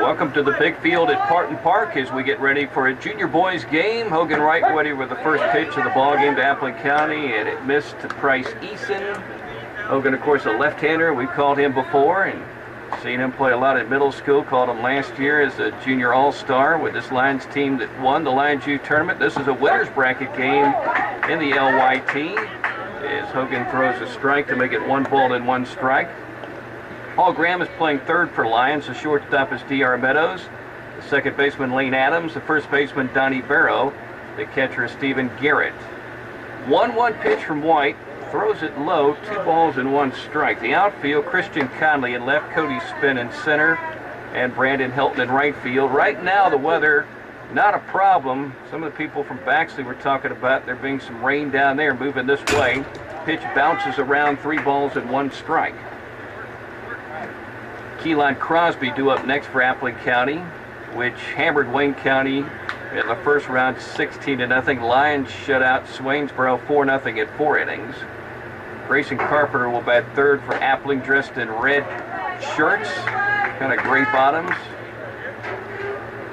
Welcome to the big field at Partin Park as we get ready for a junior boys game. Hogan White ready with the first pitch of the ball game to Appling County, and it missed to Price Eason. Hogan, of course, a left-hander. We've called him before and seen him play a lot at middle school. Called him last year as a junior all-star with this Lions team that won the Lyons Youth Tournament. This is a winner's bracket game in the LYT as Hogan throws a strike to make it 1-1 strike. Paul Graham is playing third for Lyons. The shortstop is D.R. Meadows. The second baseman, Lane Adams. The first baseman, Donnie Barrow. The catcher is Stephen Garrett. 1-1 pitch from White. Throws it low. 2-1 strike. The outfield, Christian Conley in left, Cody Spinn in center, and Brandon Helton in right field. Right now, the weather, not a problem. Some of the people from Baxley were talking about there being some rain down there moving this way. Pitch bounces around, 3-1 strike. Keelan Crosby due up next for Appling County, which hammered Wayne County in the first round 16-0. Lions shut out Swainsboro 4-0 at 4 innings. Grayson Carpenter will bat third for Appling, dressed in red shirts, kind of gray bottoms.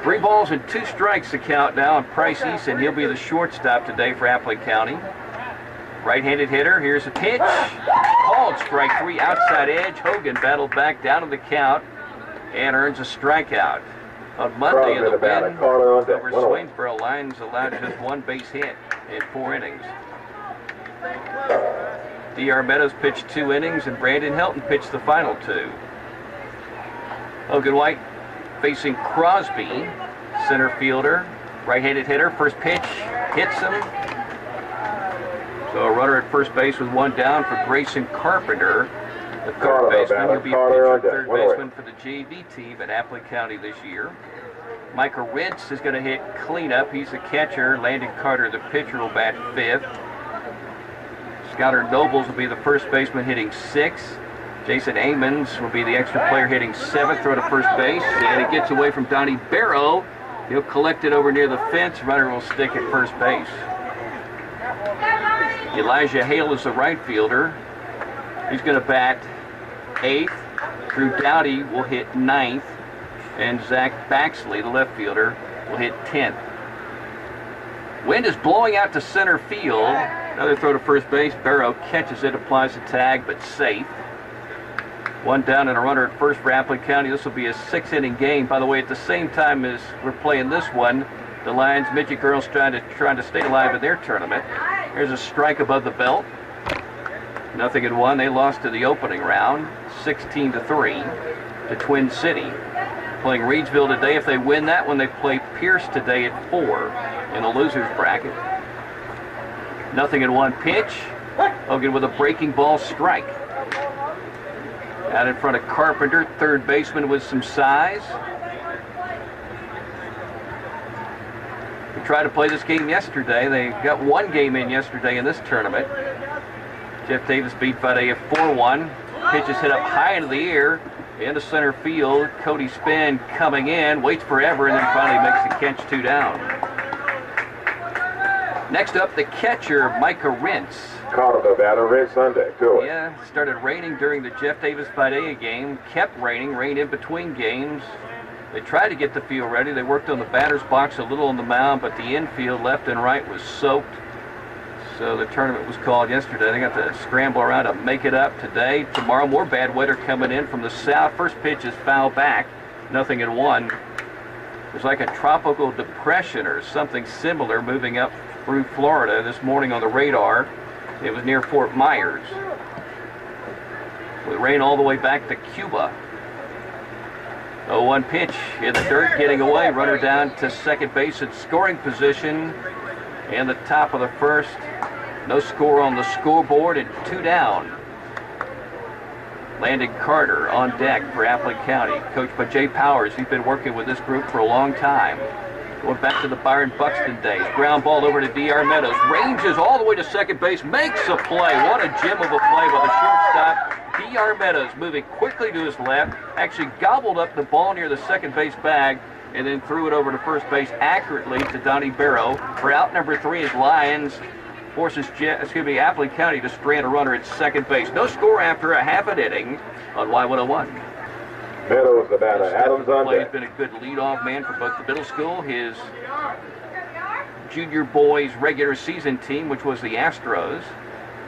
3-2 strikes the count now on Price Eason. He'll be the shortstop today for Appling County. Right-handed hitter, here's a pitch. Called strike 3, outside edge. Hogan battled back down to the count and earns a strikeout. On Monday in the win over Swainsboro, Lions allowed just 1 base hit in 4 innings. D.R. Meadows pitched 2 innings and Brandon Helton pitched the final 2. Hogan White facing Crosby, center fielder, right-handed hitter. First pitch hits him. So a runner at first base with 1 down for Grayson Carpenter, the third baseman. He'll be pitcher third baseman for the JV team at Appling County this year. Micah Ritz is going to hit cleanup. He's the catcher. Landon Carter, the pitcher, will bat 5th. Skyler Nobles will be the first baseman hitting 6th. Jason Amons will be the extra player hitting 7th, throw to first base. And it gets away from Donnie Barrow. He'll collect it over near the fence. Runner will stick at first base. Elijah Hale is the right fielder. He's going to bat 8th. Drew Dowdy will hit 9th. And Zach Baxley, the left fielder, will hit 10th. Wind is blowing out to center field. Another throw to first base. Barrow catches it, applies the tag, but safe. 1 down and a runner at first for Appling County. This will be a 6-inning game. By the way, at the same time as we're playing this one, the Lions midget girls trying to stay alive in their tournament. Here's a strike above the belt. 0-1. They lost to the opening round, 16-3 to Twin City. Playing Reedsville today. If they win that one, they play Pierce today at 4 in the losers bracket. 0-1 pitch. Hogan with a breaking ball strike. Out in front of Carpenter, third baseman with some size. We tried to play this game yesterday. They got 1 game in yesterday in this tournament. Jeff Davis beat Vade 4-1. Pitch is hit up high into the air, into center field. Cody Spinn coming in, waits forever, and then finally makes the catch, 2 down. Next up, the catcher, Micah Ritz. Caught the batter red Sunday. Good. Yeah, started raining during the Jeff Davis Padilla game. Kept raining, rained in between games. They tried to get the field ready. They worked on the batter's box a little on the mound, but the infield left and right was soaked. So the tournament was called yesterday. They got to scramble around to make it up today. Tomorrow, more bad weather coming in from the south. First pitch is foul back, 0-1. There's like a tropical depression or something similar moving up through Florida this morning on the radar. It was near Fort Myers. With rain all the way back to Cuba. 0-1 pitch in the dirt, getting away. Runner down to second base in scoring position. And the top of the first. No score on the scoreboard and 2 down. Landon Carter on deck for Appling County. Coached by Jay Powers. He's been working with this group for a long time. Going back to the Byron Buxton days. Ground ball over to D.R. Meadows. Ranges all the way to second base. Makes a play. What a gem of a play by the shortstop. D.R. Meadows moving quickly to his left. Actually gobbled up the ball near the second base bag and then threw it over to first base accurately to Donnie Barrow. For out number 3 is Lions. Forces Appling County to strand a runner at second base. No score after a half an inning on Y101. Meadows, the batter. Adams on He's deck. been a good leadoff man for both the middle school, his junior boys regular season team, which was the Astros.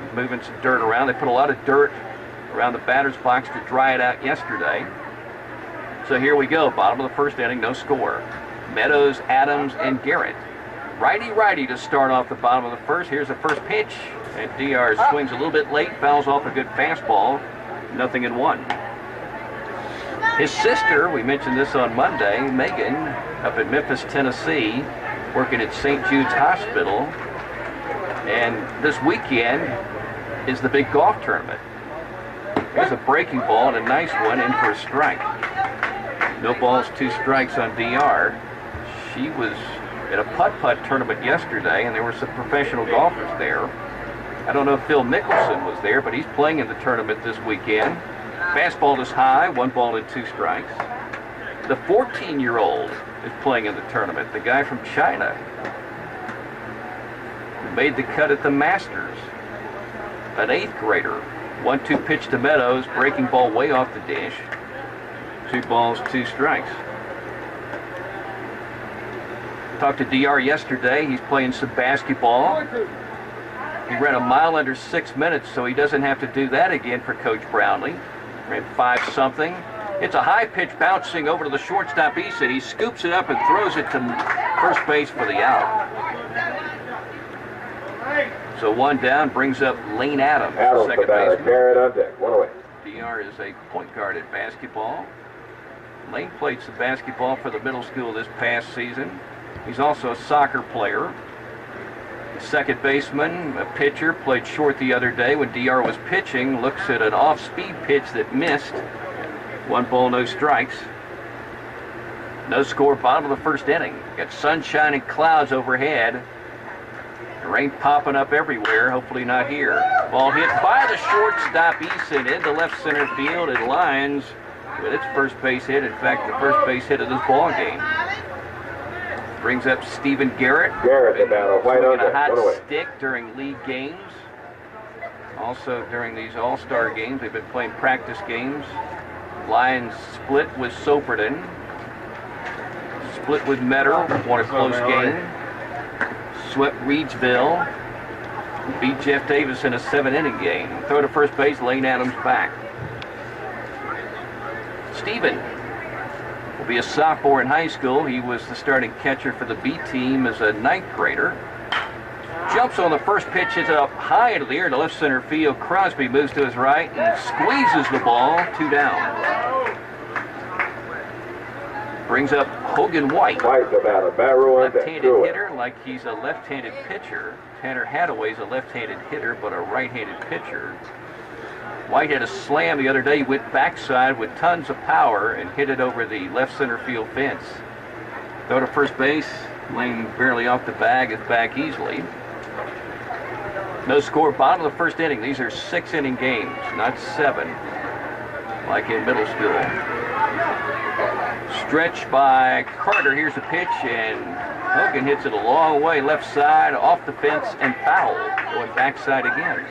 He's moving some dirt around. They put a lot of dirt around the batter's box to dry it out yesterday. So here we go, bottom of the first inning, no score. Meadows, Adams, and Garrett. Righty to start off the bottom of the first. Here's the first pitch, and DR swings a little bit late, fouls off a good fastball. 0-1. His sister, we mentioned this on Monday, Megan, up in Memphis, Tennessee, working at St. Jude's Hospital. And this weekend is the big golf tournament. Here's a breaking ball and a nice one in for a strike. No balls, 2 strikes on DR. She was at a putt-putt tournament yesterday, and there were some professional golfers there. I don't know if Phil Mickelson was there, but he's playing in the tournament this weekend. Fastball is high, 1 ball and 2 strikes. The 14-year-old is playing in the tournament, the guy from China who made the cut at the Masters. An 8th grader. 1-2 pitch to Meadows, breaking ball way off the dish. 2 balls, 2 strikes. Talked to DR yesterday. He's playing some basketball. He ran a mile under 6 minutes, so he doesn't have to do that again for Coach Brownlee. Ran 5-something. It's a high pitch bouncing over to the shortstop Eason. He scoops it up and throws it to first base for the out. So 1 down, brings up Lane Adams, second baseman. Garrett on deck, 1 away. DR is a point guard at basketball. Lane played some basketball for the middle school this past season. He's also a soccer player. Second baseman, a pitcher, played short the other day when DR was pitching. Looks at an off-speed pitch that missed. 1 ball, no strikes. No score, bottom of the first inning. Got sunshine and clouds overhead. Rain popping up everywhere, hopefully not here. Ball hit by the shortstop Eason into left center field, and Lyons with its first base hit. In fact, the first base hit of this ball game. Brings up Stephen Garrett. Garrett, the batter. White on a deck, 1 hot away. stick during league games. Also during these all-star games, they've been playing practice games. Lions split with Soperton. Split with Meadow. Won a close game. Swept Reedsville. Beat Jeff Davis in a 7-inning game. Throw to first base, Lane Adams back. Stephen will be a sophomore in high school. He was the starting catcher for the B team as a 9th grader. Jumps on the first pitch, hits it up high into the air to left center field. Crosby moves to his right and squeezes the ball. 2 down. Brings up Hogan White. White, the batter. Barrow on deck, 2 Left-handed away. hitter, like he's a left-handed pitcher. Tanner Hadaway's a left-handed hitter, but a right-handed pitcher. White had a slam the other day. He went backside with tons of power and hit it over the left center field fence. Throw to first base. Lane barely off the bag. It's back easily. No score, bottom of the first inning. These are 6-inning games, not 7, like in middle school. Stretch by Carter. Here's the pitch, and Hogan hits it a long way left side, off the fence, and foul. Going backside again.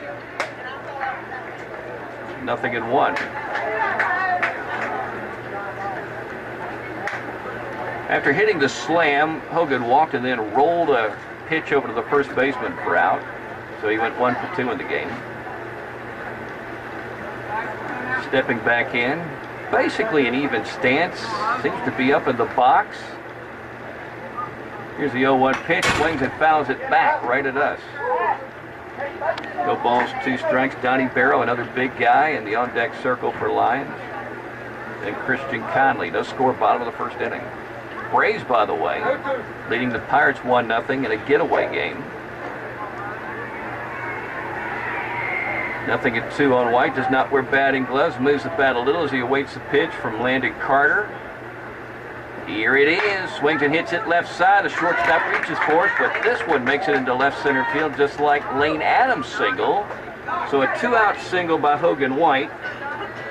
0-1. After hitting the slam, Hogan walked and then rolled a pitch over to the first baseman for out. So he went 1 for 2 in the game. Stepping back in. Basically an even stance. Seems to be up in the box. Here's the 0-1 pitch. Swings and fouls it back right at us. No balls, 2 strikes. Donnie Barrow, another big guy in the on-deck circle for Lyons. And Christian Conley. No score, bottom of the first inning. Braves, by the way, leading the Pirates 1-0 in a getaway game. 0-2 on White. Does not wear batting gloves. Moves the bat a little as he awaits the pitch from Landon Carter. Here it is. Swings and hits it left side. The shortstop reaches for it, but this one makes it into left center field just like Lane Adams' single. So a 2-out single by Hogan White.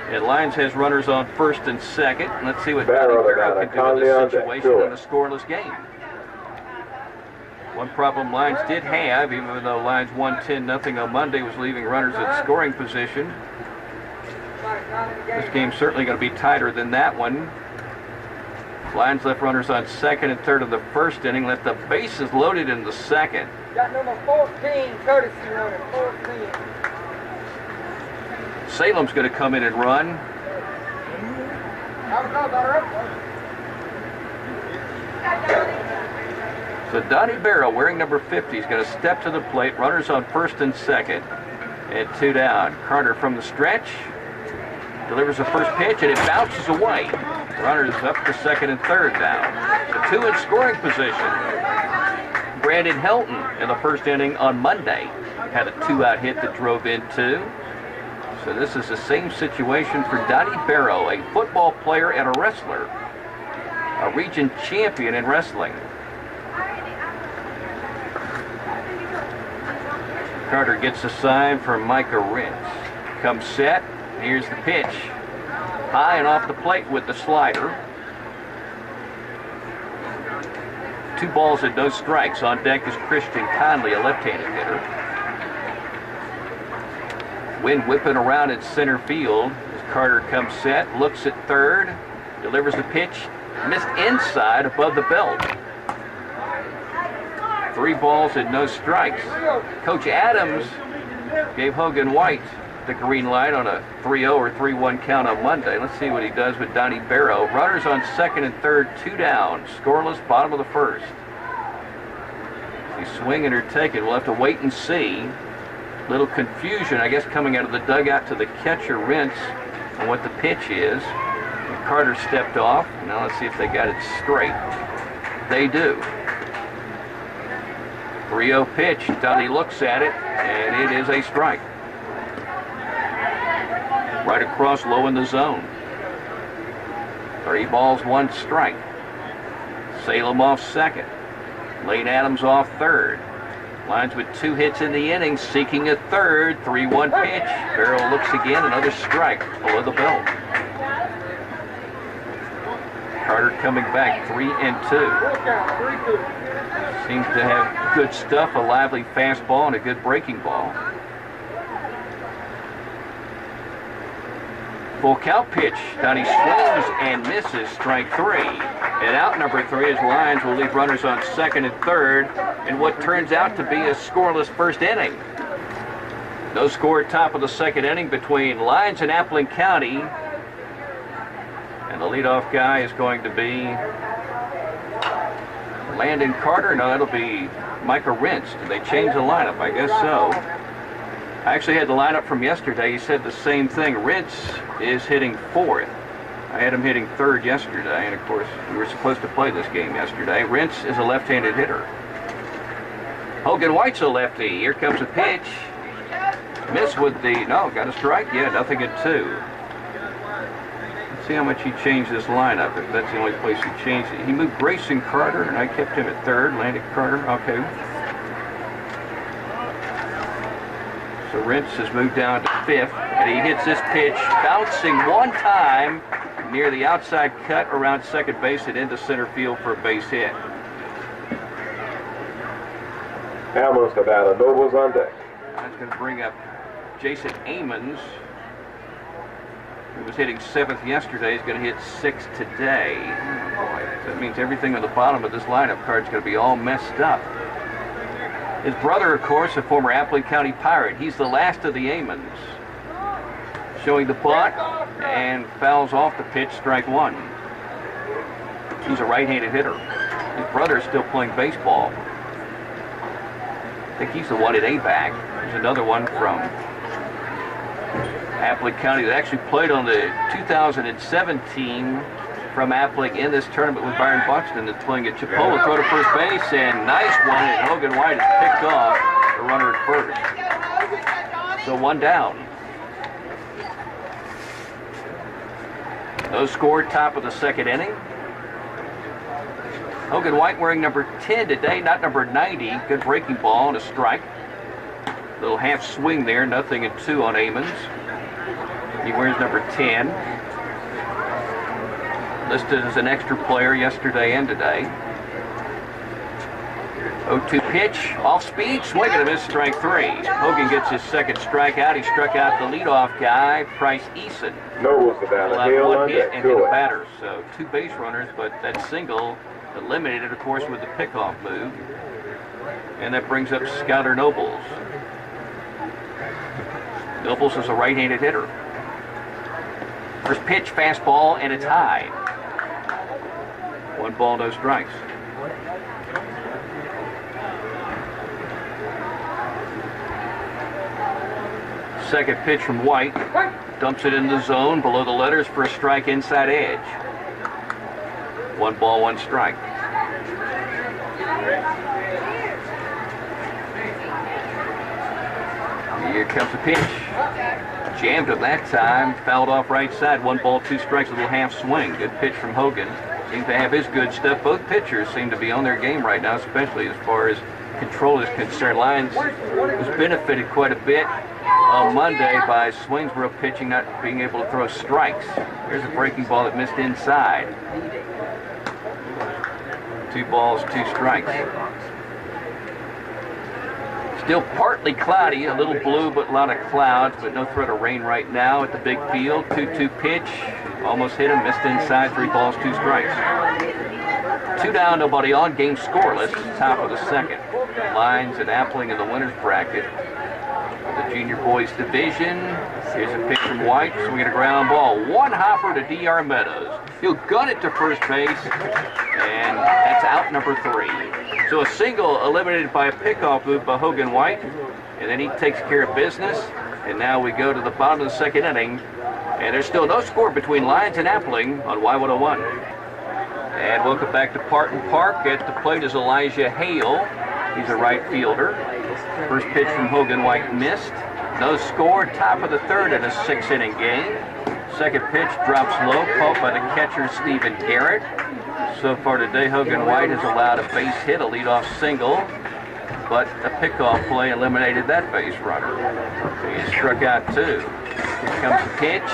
And Lyons has runners on first and second. Let's see what Donnie Barrow can do in this situation in a scoreless game. One problem Lyons did have, even though Lyons won 10-0 on Monday, was leaving runners at scoring position. This game's certainly going to be tighter than that one. Lions left runners on second and third of the first inning. Left the bases loaded in the second. Got number 14, courtesy runner, 14. Salem's going to come in and run. So Donnie Barrow, wearing number 50, is going to step to the plate. Runners on first and second. And 2 down. Carter from the stretch. Delivers the first pitch, and it bounces away. Runners up to second and third now. The 2 in scoring position. Brandon Helton in the first inning on Monday had a 2-out hit that drove in 2. So this is the same situation for Donnie Barrow, a football player and a wrestler. A region champion in wrestling. Carter gets a sign from Micah Rentz. Comes set. Here's the pitch. High and off the plate with the slider. 2 balls and no strikes. On deck is Christian Conley, a left-handed hitter. Wind whipping around in center field as Carter comes set, looks at third, delivers the pitch, missed inside above the belt. 3 balls and no strikes. Coach Adams gave Hogan White the green light on a 3-0 or 3-1 count on Monday. Let's see what he does with Donnie Barrow. Runners on second and third, 2 down. Scoreless, bottom of the first. He's swinging or taking. We'll have to wait and see. Little confusion, I guess, coming out of the dugout to the catcher, Rentz, on what the pitch is. And Carter stepped off. Now let's see if they got it straight. They do. 3-0 pitch. Donnie looks at it, and it is a strike. Right across, low in the zone. 3 balls, 1 strike. Salem off second. Lane Adams off third. Lions with 2 hits in the inning, seeking a third. 3-1 pitch. Barrow looks again, another strike below the belt. Carter coming back, 3-2. Seems to have good stuff, a lively fastball and a good breaking ball. Full count pitch. Donnie swings and misses, strike 3. And out number 3 is Lions will leave runners on second and third in what turns out to be a scoreless first inning. No score top of the second inning between Lions and Appling County. And the leadoff guy is going to be Landon Carter. No, that'll be Micah Rentz. Did they change the lineup? I guess so. I actually had the lineup from yesterday. He said the same thing. Rentz is hitting 4th. I had him hitting 3rd yesterday, and of course, we were supposed to play this game yesterday. Rentz is a left-handed hitter. Hogan White's a lefty. Here comes a pitch. Miss with the, no, got a strike? Yeah, nothing at 2. Let's see how much he changed this lineup, if that's the only place he changed it. He moved Grayson Carter, and I kept him at 3rd. Landon Carter, okay. So Rentz has moved down to 5th, and he hits this pitch, bouncing one time near the outside cut around second base and into center field for a base hit. Hammonds, Nevada, Nobles on deck. That's going to bring up Jason Amons, who was hitting 7th yesterday. He's going to hit 6th today. Oh boy, that means everything on the bottom of this lineup card is going to be all messed up. His brother, of course, a former Appling County Pirate. He's the last of the Amons. Showing the bunt and fouls off the pitch, strike 1. He's a right-handed hitter. His brother is still playing baseball. I think he's the one at A-back. There's another one from Appling County that actually played on the 2007 team from Appling in this tournament with Byron Buxton that's playing at Chipola. Throw to first base, and nice one, and Hogan White is picked off the runner at first. So 1 down. No score, top of the second inning. Hogan White wearing number 10 today, not number 90. Good breaking ball and a strike. Little half swing there, nothing at 2 on Amons. He wears number 10. Listed as an extra player yesterday and today. 0-2 pitch, off speed, swing and a miss, strike 3. Hogan gets his second strikeout. He struck out the leadoff guy, Bryce Eason. Nobles the batter. Allowed one on hit deck. and hit a batter. So 2 base runners, but that single eliminated, of course, with the pickoff move. And that brings up Scouter Nobles. Nobles is a right-handed hitter. First pitch, fastball, and it's high. 1 ball, no strikes. Second pitch from White. Dumps it in the zone below the letters for a strike inside edge. 1 ball, 1 strike. Here comes the pitch. Jammed it that time. Fouled off right side. 1 ball, 2 strikes. A little half swing. Good pitch from Hogan. Seems to have his good stuff. Both pitchers seem to be on their game right now, especially as far as control is concerned. Lyons was benefited quite a bit on Monday by Swainsboro pitching, not being able to throw strikes. Here's a breaking ball that missed inside. 2 balls, 2 strikes. Still partly cloudy, a little blue, but a lot of clouds, but no threat of rain right now at the big field. 2-2 pitch, almost hit him, missed inside, 3 balls, 2 strikes. 2 down, nobody on, game scoreless, top of the second. Lyons and Appling in the winner's bracket. The junior boys division. Here's a pitch from White, swinging a ground ball. 1 hopper to D.R. Meadows. He'll gun it to first base, and that's out number 3. So a single eliminated by a pickoff move by Hogan White, and then he takes care of business. And now we go to the bottom of the second inning, and there's still no score between Lyons and Appling on Y101. And welcome back to Partin Park. At the plate is Elijah Hale. He's a right fielder. First pitch from Hogan White missed. No score, top of the third in a 6-inning game. Second pitch drops low, caught by the catcher Stephen Garrett. So far today, Hogan White has allowed a base hit, a leadoff single, but a pickoff play eliminated that base runner. He struck out 2. Here comes the pitch,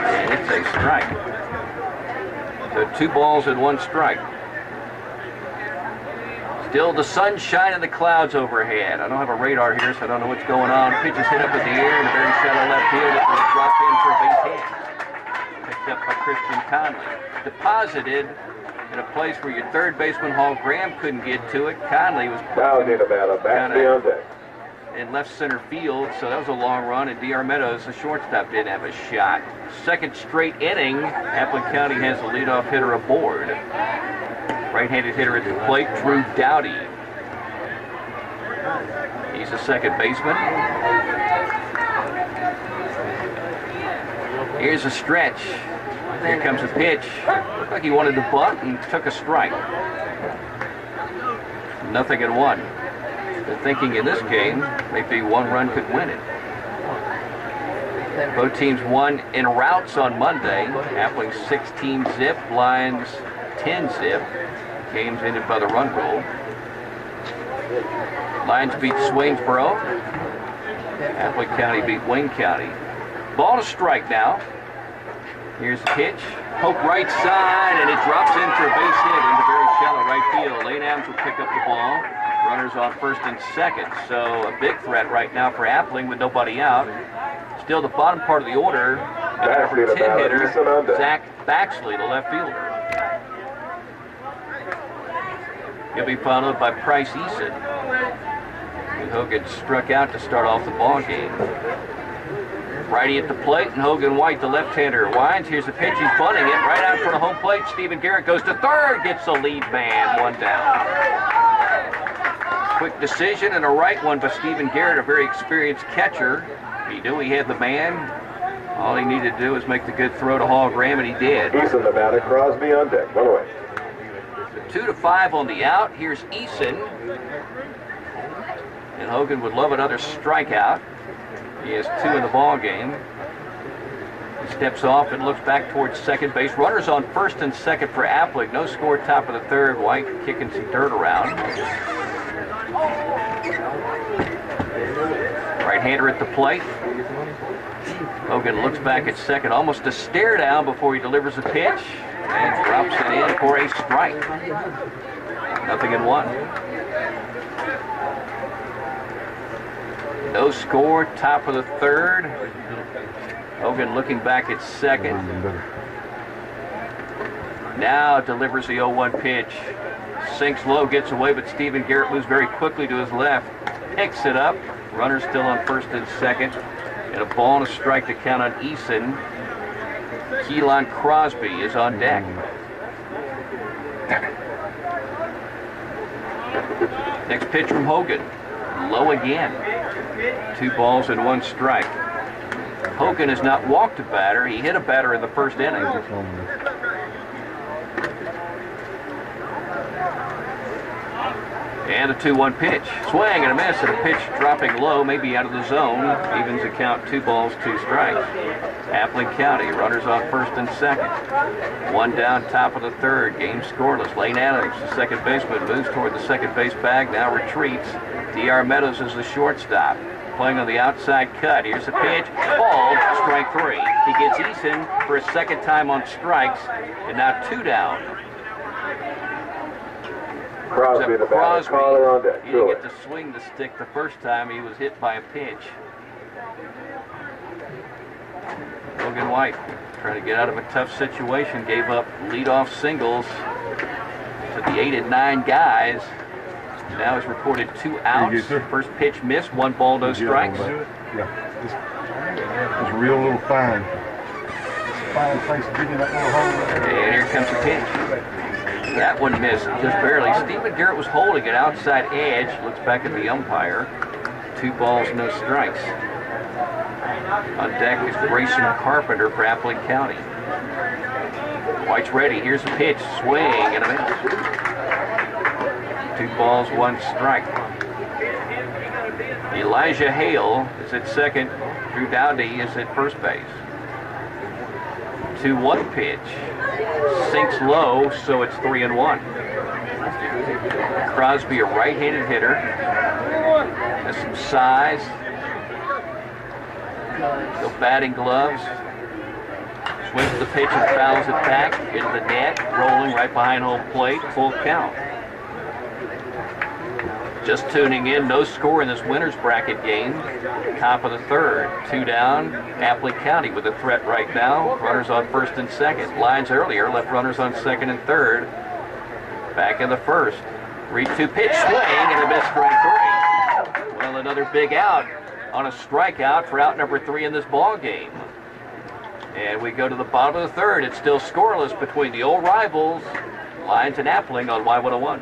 and it's a strike. So 2 balls and 1 strike. Still the sunshine and the clouds overhead. I don't have a radar here, so I don't know what's going on. Pitch is hit up in the air in a very shallow left field. It was dropped in for a base hit. Picked up by Christian Conley. Deposited in a place where your third baseman Hall Graham couldn't get to it. Conley was Now need about a batsman on deck. In left center field, so that was a long run, and D.R. Meadows, the shortstop, didn't have a shot. Second straight inning, Appling County has a leadoff hitter aboard. Right-handed hitter at the plate, Drew Dowdy. He's a second baseman. Here's a stretch. Here comes a pitch. Looked like he wanted to bunt and took a strike. 0-1. The thinking in this game, maybe 1 run could win it. Both teams won in routes on Monday. Appling 16 zip, Lyons 10 zip. Games ended by the run rule. Lyons beat Swainsboro. Appling County beat Wayne County. Ball to strike now. Here's the pitch. Hope right side, and it drops in for a base hit into very shallow right field. Lane Adams will pick up the ball. Runners on first and second. So a big threat right now for Appling with nobody out. Still the bottom part of the order. Number 10 hitter, Zach Baxley, the left fielder. He'll be followed by Bryce Eason, who Hogan struck out to start off the ball game. Righty at the plate, and Hogan White, the left-hander, winds. Here's the pitch. He's bunting it right out for the home plate. Stephen Garrett goes to third, gets the lead man, 1 down. Quick decision and a right one by Stephen Garrett, a very experienced catcher. He knew he had the man. All he needed to do was make the good throw to Hall Graham, and he did. Eason the batter, Crosby on deck. 1 away. 2-5 on the out. Here's Eason. And Hogan would love another strikeout. He has 2 in the ball game. He steps off and looks back towards second base. Runners on first and second for Appling. No score, top of the third. White kicking some dirt around. Right-hander at the plate. Hogan looks back at second, almost a stare down before he delivers a pitch, and drops it in for a strike. 0-1. No score, top of the third. Hogan looking back at second. Now delivers the 0-1 pitch. Sinks low, gets away, but Stephen Garrett moves very quickly to his left. Picks it up. Runner still on first and second. And a ball and a strike to count on Eason. Keelan Crosby is on deck. Next pitch from Hogan. Low again. 2 balls and 1 strike. Hogan has not walked a batter. He hit a batter in the first inning. And a 2-1 pitch. Swing and a miss, and a pitch dropping low, maybe out of the zone. Evens the count, 2 balls, 2 strikes. Appling County, runners on first and second. 1 down, top of the third. Game scoreless. Lane Adams, the second baseman, moves toward the second base bag, now retreats. D.R. Meadows is the shortstop. Playing on the outside cut. Here's the pitch. Ball, strike 3. He gets Eason for a second time on strikes, and now 2 down. Crosby, the batter, Caller on deck. He didn't get to swing the stick the first time. He was hit by a pitch. Hogan White trying to get out of a tough situation. Gave up leadoff singles to the 8 and 9 guys. Now he's reported 2 outs. First pitch missed. 1 ball, no strikes. Yeah, it's a real little fine place to get in that little hole. And here comes the pitch. That one missed just barely. Stephen Garrett was holding it outside edge. Looks back at the umpire. 2 balls, no strikes. On deck is Grayson Carpenter for Appling County. White's ready. Here's the pitch. Swing and a miss. 2 balls, 1 strike. Elijah Hale is at second. Drew Dowdy is at first base. 2-1 pitch. Sinks low, so it's 3-1. Crosby, a right-handed hitter. Has some size. No batting gloves. Swings the pitch and fouls it back into the net. Rolling right behind home plate. Full count. Just tuning in, no score in this winner's bracket game. Top of the third, 2 down. Appling County with a threat right now. Runners on first and second. Lyons earlier left runners on second and third. Back in the first. 3-2 pitch, swing, and a miss, strike 3. Well, another big out on a strikeout for out number 3 in this ball game. And we go to the bottom of the third. It's still scoreless between the old rivals, Lyons and Appling on Y101.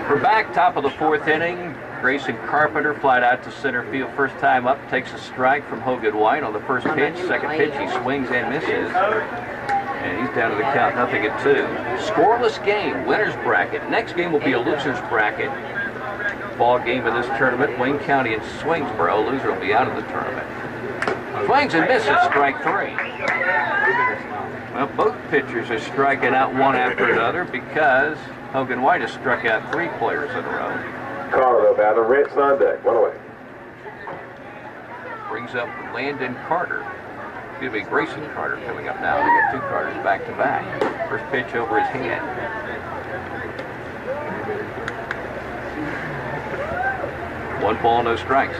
We're back, top of the 4th inning. Grayson Carpenter flied out to center field first time up, takes a strike from Hogan White on the first pitch. Second pitch, he swings and misses. And he's down to the count, 0-2. Scoreless game, winner's bracket. Next game will be a loser's bracket. Ball game of this tournament, Wayne County and Swingsboro. Loser will be out of the tournament. Swings and misses, strike 3. Well, both pitchers are striking out one after another because Hogan White has struck out 3 players in a row. Caller, the batter, Ritz on deck. 1 away. Brings up Landon Carter. Excuse me, Grayson Carter coming up now. They got 2 Carters back to back. First pitch over his head. One ball, no strikes.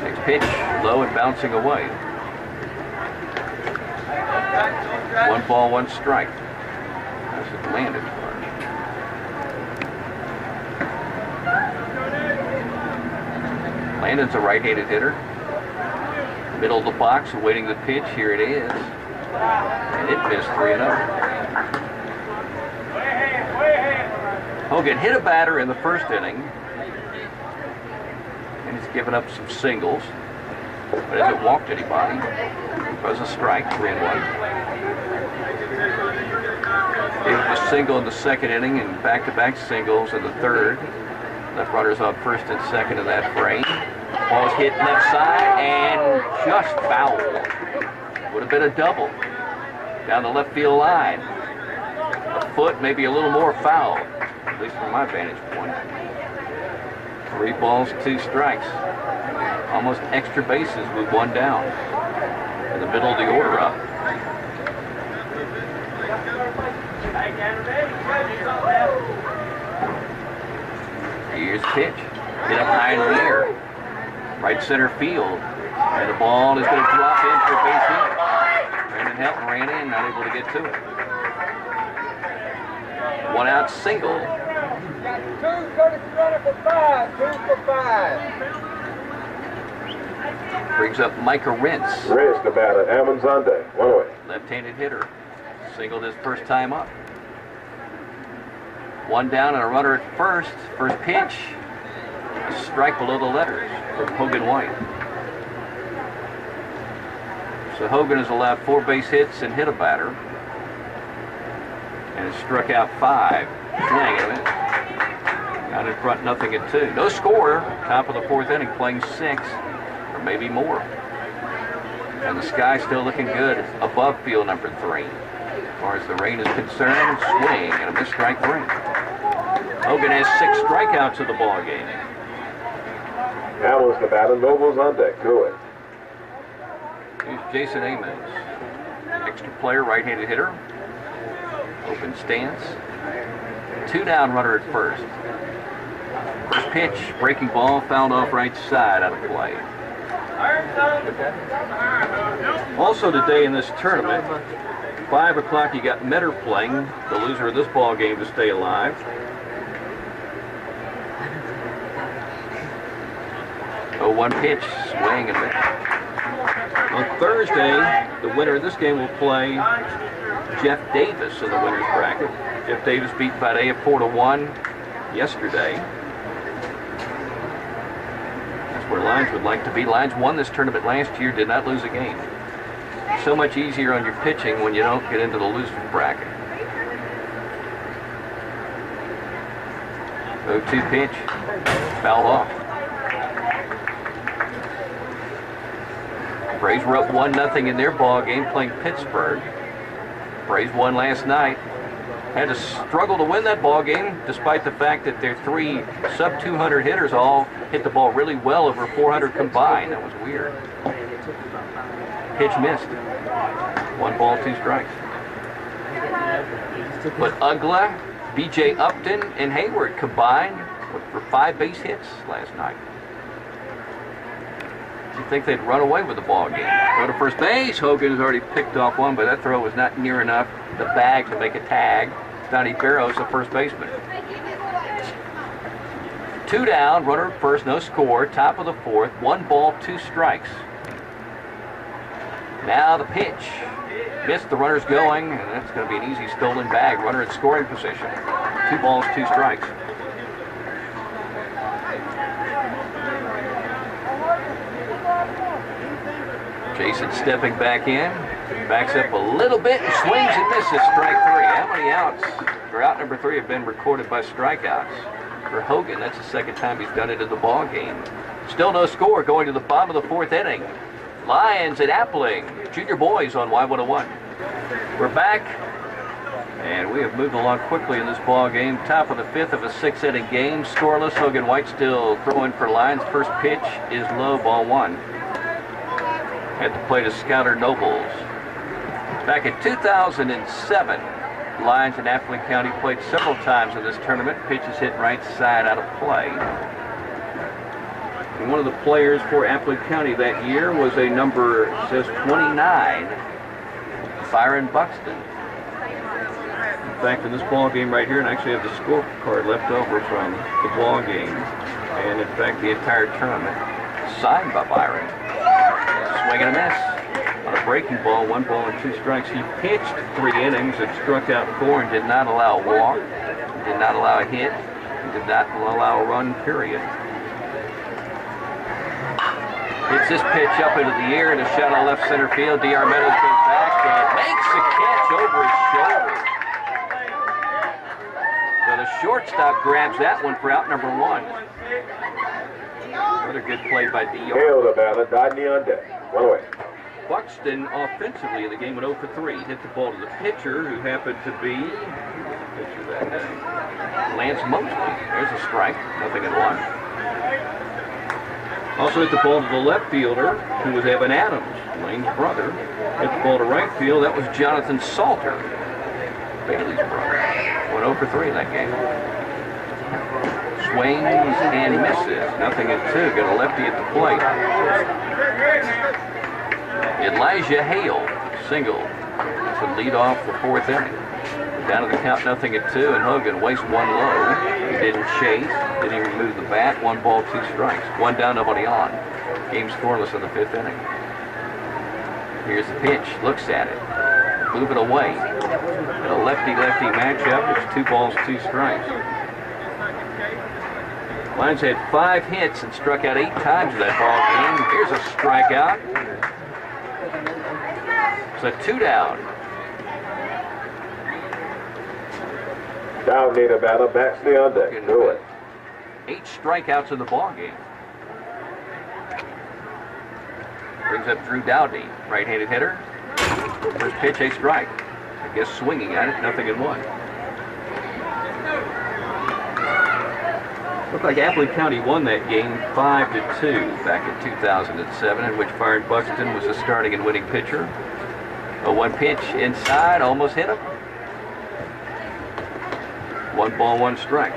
Next pitch, low and bouncing away. 1 ball, 1 strike. That's it, Landon Carter. Landon's a right-handed hitter. Middle of the box, awaiting the pitch. Here it is. And it missed 3-0. Hogan hit a batter in the first inning. And he's given up some singles. But hasn't walked anybody. It was a strike, 3-1. Gave up a single in the second inning and back-to-back singles in the third. Left runners on first and second in that frame. Ball's hit left side and just foul. Would have been a double down the left field line. A foot, maybe a little more foul, at least from my vantage point. 3 balls, 2 strikes. Almost extra bases with one down. In the middle of the order up. Here's the pitch. Hit up high in the air. Right center field. And the ball is going to drop in for a base hit. Brandon Helton ran in, not able to get to it. One out single. Two, Cody Spinn for 5. 2 for 5. Brings up Micah Rentz. Rentz, the batter. Ammon Sunday. 1 away. Left-handed hitter. Singled his first time up. One down and a runner at first. First pitch. A strike below the letters from Hogan White. So Hogan has allowed 4 base hits and hit a batter. And has struck out 5. Swing at it. Out in front, nothing at 2. No score. Top of the 4th inning, playing 6. Or maybe more. And the sky still looking good above field number 3. As far as the rain is concerned, swing and a missed strike 3. Hogan has 6 strikeouts of the ball game. Allen's the batter. Noble's on deck. 2 away. Here's Jason Amos. Extra player, right-handed hitter. Open stance. 2 down, runner at first. First pitch, breaking ball, fouled off right side, out of play. Also today in this tournament, 5 o'clock you got Meadows playing, the loser of this ball game to stay alive. Oh, 1 pitch, swing and miss. On Thursday, the winner of this game will play Jeff Davis in the winner's bracket. Jeff Davis beat Vadea 4-1 yesterday. That's where Lyons would like to be. Lyons won this tournament last year, did not lose a game. So much easier on your pitching when you don't get into the loser's bracket. 0-2 pitch, fouled off. Braves were up 1-0 in their ball game playing Pittsburgh. Braves won last night. Had to struggle to win that ball game despite the fact that their 3 sub-200 hitters all hit the ball really well, over 400 combined. That was weird. Pitch missed. 1 ball, 2 strikes. But Ugla, B.J. Upton, and Hayward combined for 5 base hits last night. You think they'd run away with the ball game. Go to first base. Hogan has already picked off 1, but that throw was not near enough. The bag to make a tag. Donnie Barrow is the first baseman. 2 down, runner at first, no score. Top of the 4th, 1 ball, 2 strikes. Now the pitch. Missed, the runner's going, and that's going to be an easy stolen bag. Runner in scoring position. 2 balls, 2 strikes. Jason stepping back in, backs up a little bit, and swings and misses, strike 3. How many outs for out number 3 have been recorded by strikeouts? For Hogan, that's the 2nd time he's done it in the ball game. Still no score going to the bottom of the 4th inning. Lyons at Appling, junior boys on Y101. We're back, and we have moved along quickly in this ball game. Top of the 5th of a 6-inning game, scoreless. Hogan White still throwing for Lyons. First pitch is low, ball 1. At the plate of Scouter Nobles. Back in 2007, Lyons and Appling County played several times in this tournament. Pitches hit right side out of play. And one of the players for Appling County that year was a number, says 29, Byron Buxton. In fact, in this ball game right here, and I actually have the scorecard left over from the ball game, and in fact the entire tournament, signed by Byron. Swing and a miss on a breaking ball, 1 ball and 2 strikes. He pitched 3 innings and struck out 4 and did not allow a walk, did not allow a hit, and did not allow a run, period. Hits this pitch up into the air and a shot on left center field. D.R. Meadows goes back and makes a catch over his shoulder. So the shortstop grabs that one for out number 1. Another good play by D.R. Hail the batter. Donnie on deck. 1 away. Buxton offensively in the game went 0 for 3. Hit the ball to the pitcher, who happened to be pitcher that day, Lance Mosley. There's a strike. Nothing in 1. Also hit the ball to the left fielder, who was Evan Adams, Lane's brother. Hit the ball to right field. That was Jonathan Salter, Bailey's brother. 1 0 for 3 in that game. Swings and misses. Nothing at 2. Got a lefty at the plate. Elijah Hale, single to lead off the 4th inning. Down to the count, nothing at 2, and Hogan wastes 1 low. He didn't chase, didn't even remove the bat. 1 ball, 2 strikes. 1 down, nobody on. Game scoreless in the 5th inning. Here's the pitch, looks at it. Move it away. In a lefty-lefty matchup, it's 2 balls, 2 strikes. Lyons had 5 hits and struck out 8 times in that ball game. Here's a strikeout. It's a 2 down. Down need a batter, batsmen on deck. Do it. 8 strikeouts in the ball game. Brings up Drew Dowdy, right-handed hitter. First pitch, a strike. I guess swinging at it, nothing in 1. Looked like Appling County won that game 5-2 back in 2007, in which Byron Buxton was the starting and winning pitcher. A 1 pitch inside, almost hit him. 1 ball, 1 strike.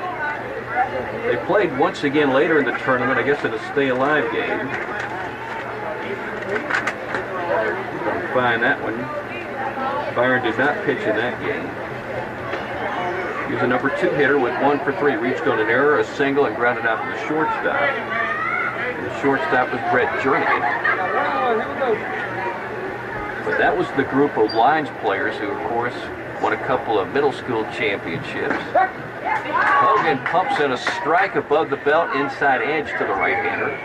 They played once again later in the tournament, I guess in a stay alive game. Find that one. Byron did not pitch in that game. He was a number 2 hitter with 1 for 3. Reached on an error, a single, and grounded out to the shortstop. And the shortstop was Brett Jernigan. But that was the group of Lyons players who, of course, won a couple of middle school championships. Hogan pumps in a strike above the belt, inside edge to the right-hander.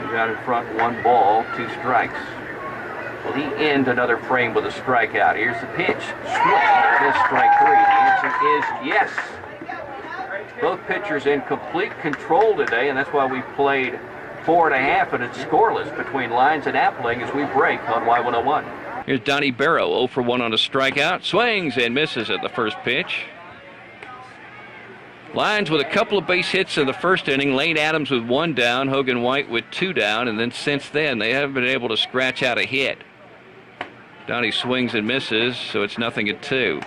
He's out in front, 1 ball, 2 strikes. Will he end another frame with a strikeout? Here's the pitch. Swing. Miss strike 3. The answer is yes. Both pitchers in complete control today, and that's why we played 4.5, and it's scoreless between Lyons and Appling as we break on Y101. Here's Donnie Barrow, 0 for 1 on a strikeout. Swings and misses at the first pitch. Lyons with a couple of base hits in the first inning. Lane Adams with 1 down. Hogan White with 2 down. And then since then, they haven't been able to scratch out a hit. Donnie swings and misses, so it's nothing at 2.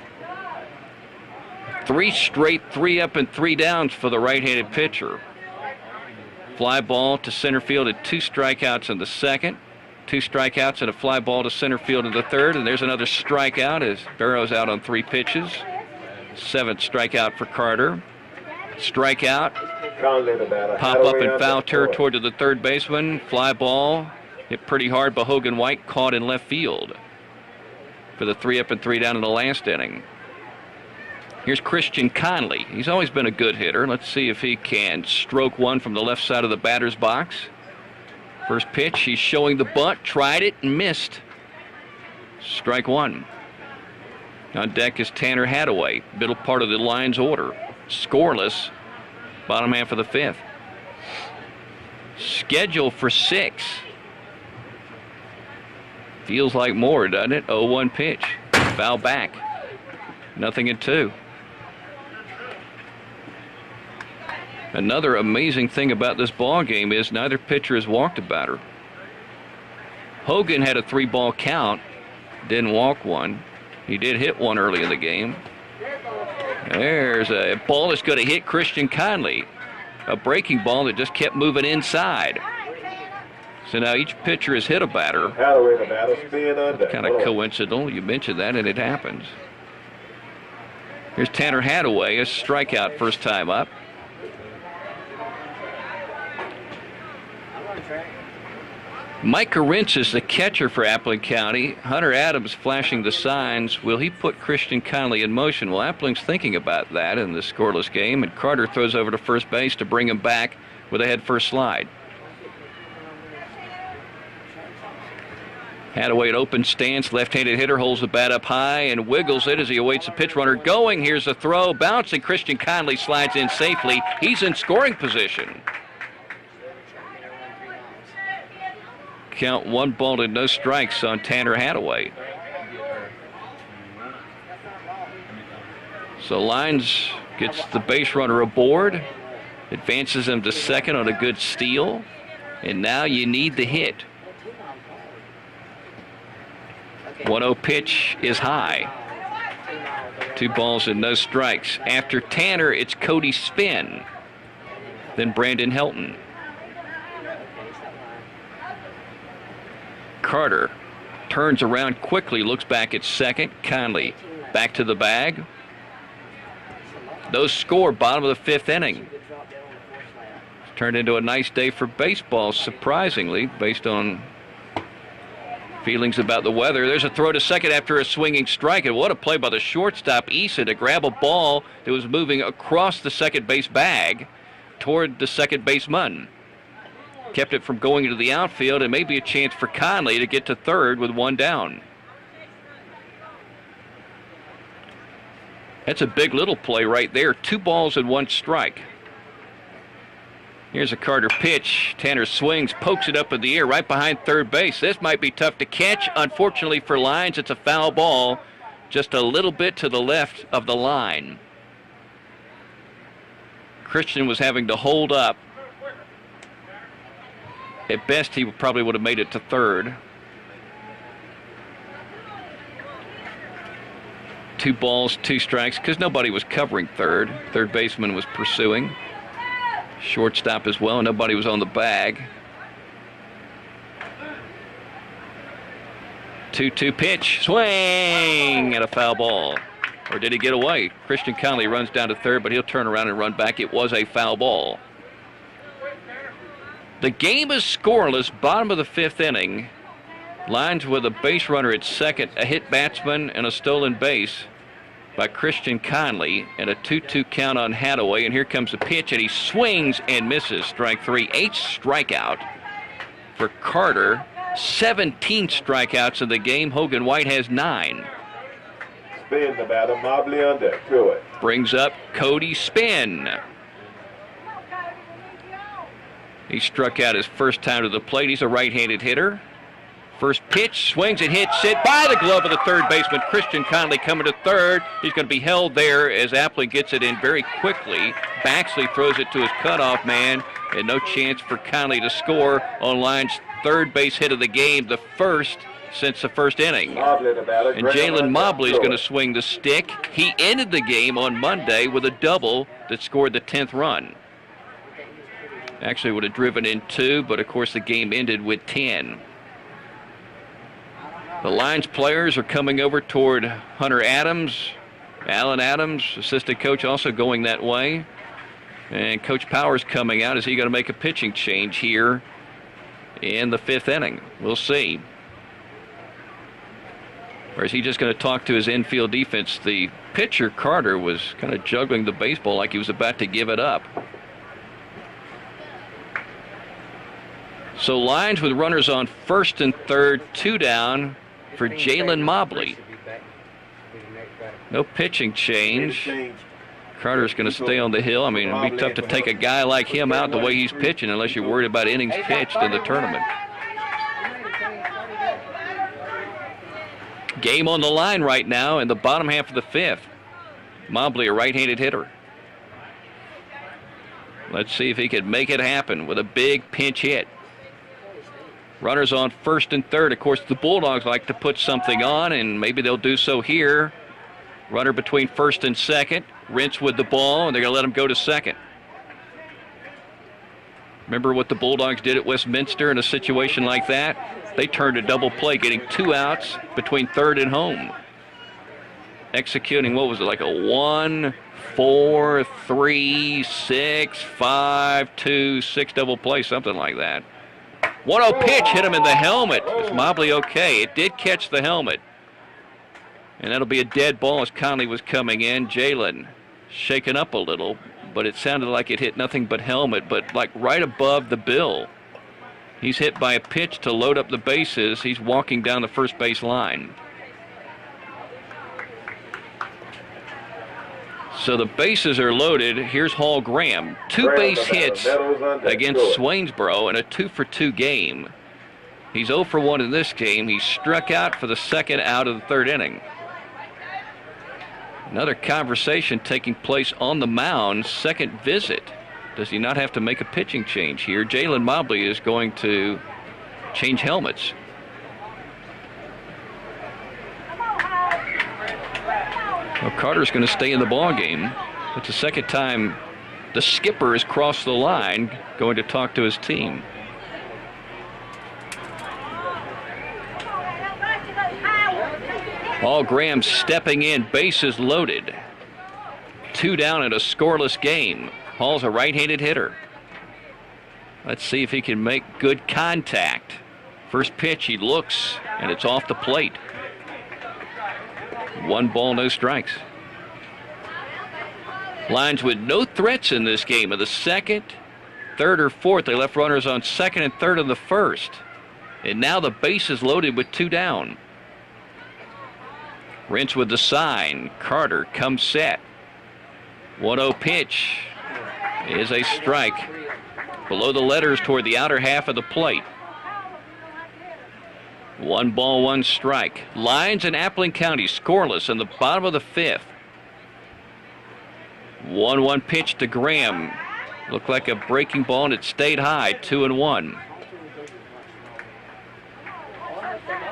3 straight 3 up and 3 downs for the right-handed pitcher. Fly ball to center field at 2 strikeouts in the second. 2 strikeouts and a fly ball to center field in the third. And there's another strikeout as Barrow's out on 3 pitches. 7th strikeout for Carter. Strikeout. Pop up in foul territory to the third baseman. Fly ball hit pretty hard by Hogan White, caught in left field for the 3 up and 3 down in the last inning. Here's Christian Conley. He's always been a good hitter. Let's see if he can stroke one from the left side of the batter's box. First pitch, he's showing the bunt, tried it and missed. Strike 1. On deck is Tanner Hadaway, middle part of the Lyons order. Scoreless, bottom half of the 5th. Scheduled for 6. Feels like more, doesn't it? 0-1 pitch. Foul back. Nothing at 2. Another amazing thing about this ball game is neither pitcher has walked a batter. Hogan had a 3-ball count, didn't walk one. He did hit one early in the game. There's a ball that's going to hit Christian Conley. A breaking ball that just kept moving inside. So now each pitcher has hit a batter. Kind of coincidental. You mentioned that, and it happens. Here's Tanner Hadaway, a strikeout first time up. Mike Carintz is the catcher for Appling County. Hunter Adams flashing the signs. Will he put Christian Conley in motion? Well, Appling's thinking about that in the scoreless game, and Carter throws over to first base to bring him back with a head-first slide. Hadaway at open stance, left-handed hitter, holds the bat up high and wiggles it as he awaits the pitch runner going. Here's a throw, bouncing. Christian Conley slides in safely. He's in scoring position. Count 1 ball and no strikes on Tanner Hadaway. So Lyons gets the base runner aboard, advances him to second on a good steal. And now you need the hit. 1-0 pitch is high. 2 balls and no strikes. After Tanner, it's Cody Spinn. Then Brandon Helton. Carter turns around quickly, looks back at second. Conley back to the bag. Those score, bottom of the 5th inning. It's turned into a nice day for baseball, surprisingly, based on feelings about the weather. There's a throw to second after a swinging strike, and what a play by the shortstop, Eason, to grab a ball that was moving across the second base bag toward the second baseman. Kept it from going into the outfield, and maybe a chance for Conley to get to third with 1 down. That's a big little play right there. 2 balls and 1 strike. Here's a Carter pitch. Tanner swings, pokes it up in the air right behind third base. This might be tough to catch. Unfortunately for Lyons, it's a foul ball just a little bit to the left of the line. Christian was having to hold up. At best, he probably would have made it to third. 2 balls, 2 strikes, because nobody was covering third. Third baseman was pursuing. Shortstop as well. Nobody was on the bag. 2-2 pitch. Swing and a foul ball. Or did he get away? Christian Conley runs down to third, but he'll turn around and run back. It was a foul ball. The game is scoreless, bottom of the 5th inning. Lyons with a base runner at second, a hit batsman, and a stolen base by Christian Conley, and a 2-2 count on Hadaway. And here comes the pitch, and he swings and misses. Strike 3. 8th strikeout for Carter. 17 strikeouts in the game. Hogan White has 9. Spin the batter, Mobley under, to it. Brings up Cody Spinn. He struck out his first time to the plate. He's a right-handed hitter. First pitch, swings and hits it by the glove of the third baseman. Christian Conley coming to third. He's going to be held there as Apley gets it in very quickly. Baxley throws it to his cutoff man, and no chance for Conley to score on Lyons' third base hit of the game, the first since the first inning. And Jalen Mobley is going to swing the stick. He ended the game on Monday with a double that scored the 10th run. Actually would have driven in 2, but of course the game ended with 10. The Lions players are coming over toward Hunter Adams. Alan Adams, assistant coach, also going that way. And Coach Powers coming out. Is he going to make a pitching change here in the 5th inning? We'll see. Or is he just going to talk to his infield defense? The pitcher, Carter, was kind of juggling the baseball like he was about to give it up. So Lyons with runners on first and third, 2 down for Jalen Mobley. No pitching change. Carter's going to stay on the hill. I mean, it'd be tough to take a guy like him out the way he's pitching unless you're worried about innings pitched in the tournament. Game on the line right now in the bottom half of the 5th. Mobley, a right-handed hitter. Let's see if he can make it happen with a big pinch hit. Runners on first and third. Of course, the Bulldogs like to put something on, and maybe they'll do so here. Runner between first and second. Rents with the ball, and they're going to let him go to second. Remember what the Bulldogs did at Westminster in a situation like that? They turned a double play, getting 2 outs between third and home. Executing, what was it, like a 1, 4, 3, 6, 5, 2, 6 double play, something like that. 1-0 pitch hit him in the helmet. Is Mobley okay? It did catch the helmet. And that'll be a dead ball as Conley was coming in. Jalen shaken up a little, but it sounded like it hit nothing but helmet, but like right above the bill. He's hit by a pitch to load up the bases. He's walking down the first base line. So the bases are loaded. Here's Hall Graham. 2 base hits against Swainsboro in a 2-for-2 game. He's 0 for 1 in this game. He struck out for the second out of the 3rd inning. Another conversation taking place on the mound. Second visit Does he not have to make a pitching change here? Jalen Mobley is going to change helmets. Well, Carter's going to stay in the ball game. It's the second time the skipper has crossed the line, going to talk to his team. Paul Graham stepping in, bases loaded. 2 down in a scoreless game. Paul's a right-handed hitter. Let's see if he can make good contact. First pitch, he looks, and it's off the plate. 1 ball, no strikes. Lions with no threats in this game. In the second, third, or fourth, they left runners on second and third in the first. And now the base is loaded with 2 down. Rince with the sign. Carter comes set. 1-0 pitch is a strike. Below the letters toward the outer half of the plate. 1 ball, 1 strike. Lions and Appling County scoreless in the bottom of the 5th. 1-1 pitch to Graham. Looked like a breaking ball, and it stayed high. 2-1.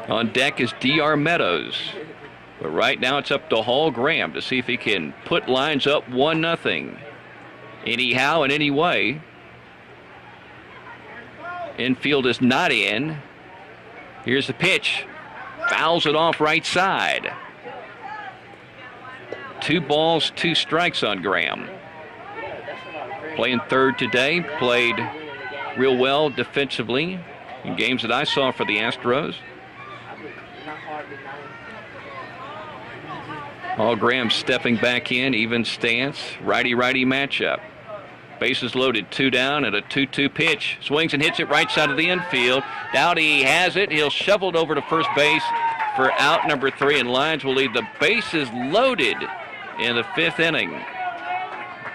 On deck is D.R. Meadows. But right now it's up to Hall Graham to see if he can put Lions up 1-0. Anyhow and any way. Infield is not in. Here's the pitch. Fouls it off right side. 2 balls, 2 strikes on Graham. Playing third today. Played real well defensively in games that I saw for the Astros. Hall Graham stepping back in, even stance, righty-righty matchup. Bases loaded, 2 down, and a 2-2 pitch. Swings and hits it right side of the infield. Dowdy has it. He'll shovel it over to first base for out number 3, and Lions will lead the bases loaded in the 5th inning.